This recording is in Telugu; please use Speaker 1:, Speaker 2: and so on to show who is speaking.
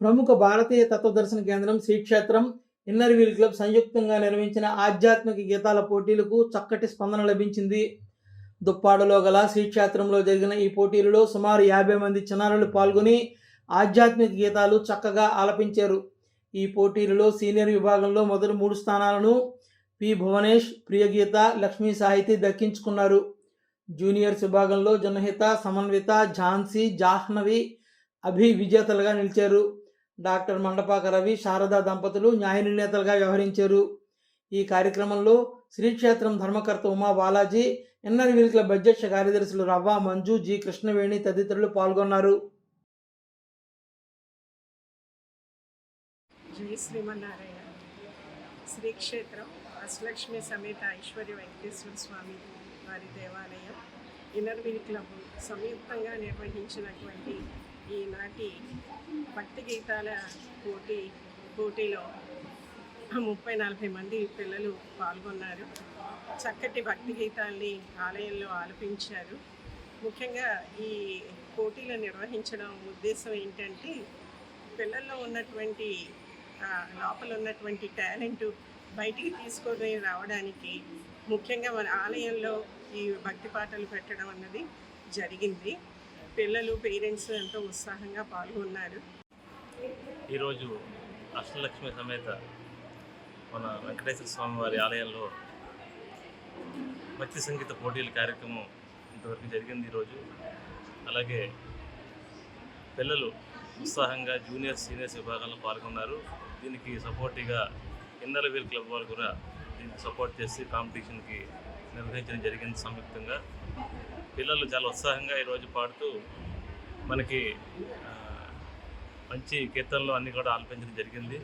Speaker 1: ప్రముఖ భారతీయ తత్వదర్శన కేంద్రం, శ్రీక్షేత్రం, ఇన్నర్ వీల్ క్లబ్ సంయుక్తంగా నిర్వహించిన ఆధ్యాత్మిక గీతాల పోటీలకు చక్కటి స్పందన లభించింది. దుప్పాడలో గల శ్రీక్షేత్రంలో జరిగిన ఈ పోటీలలో సుమారు 50 మంది చిన్నారులు పాల్గొని ఆధ్యాత్మిక గీతాలు చక్కగా ఆలపించారు. ఈ పోటీలలో సీనియర్ విభాగంలో మొదటి 3 స్థానాలను పి. భువనేష్, ప్రియగీత, లక్ష్మీ సాహితి దక్కించుకున్నారు. జూనియర్స్ విభాగంలో జనహిత, సమన్విత, ఝాన్సీ, జాహ్నవి, అభి విజేతలుగా నిలిచారు. డాక్టర్ మండపాక రవి, శారదా దంపతులు న్యాయ నిర్ణేతలుగా వ్యవహరించారు. ఈ కార్యక్రమంలో శ్రీక్షేత్రం ధర్మకర్త Uma Balaji, inner wheel club అధ్యక్ష కార్యదర్శులు రవ్వ, మంజు, జి. కృష్ణవేణి తదితరులు పాల్గొన్నారు.
Speaker 2: జై శ్రీమన్నారాయణ. శ్రీక్షేత్రం అష్టలక్ష్మి సమేత ఐశ్వర్య వెంకటేశ్వర స్వామి వారి దేవాలయం, ఇన్నర్ వీల్ క్లబ్ సంయుక్తంగా నిర్వహించినటువంటి ఈనాటి భక్తి గీతాల పోటీలో 30-40 మంది పిల్లలు పాల్గొన్నారు. చక్కటి భక్తి గీతాల్ని ఆలయంలో ఆలపించారు. ముఖ్యంగా ఈ పోటీలు నిర్వహించడం ఉద్దేశం ఏంటంటే, పిల్లల్లో ఉన్నటువంటి లోపల ఉన్నటువంటి టాలెంట్ బయటికి తీసుకొని రావడానికి ముఖ్యంగా మన ఆలయంలో ఈ భక్తి పాటలు పెట్టడం అన్నది జరిగింది. పిల్లలు, పేరెంట్స్ ఎంతో ఉత్సాహంగా పాల్గొన్నారు.
Speaker 3: ఈరోజు అష్టలక్ష్మి సమేత మన వెంకటేశ్వర స్వామి వారి ఆలయంలో భక్తి సంగీత పోటీల కార్యక్రమం ఇంతవరకు జరిగింది. ఈరోజు అలాగే పిల్లలు ఉత్సాహంగా జూనియర్, సీనియర్స్ విభాగాల్లో పాల్గొన్నారు. దీనికి సపోర్టివ్గా ఇన్నర్ వీల్ క్లబ్ వారు కూడా దీనికి సపోర్ట్ చేసి కాంపిటీషన్కి నిర్వహించడం జరిగింది. సంయుక్తంగా పిల్లలు చాలా ఉత్సాహంగా ఈరోజు పాడుతూ మనకి మంచి కీర్తనలు అన్నీ కూడా ఆలపించడం జరిగింది.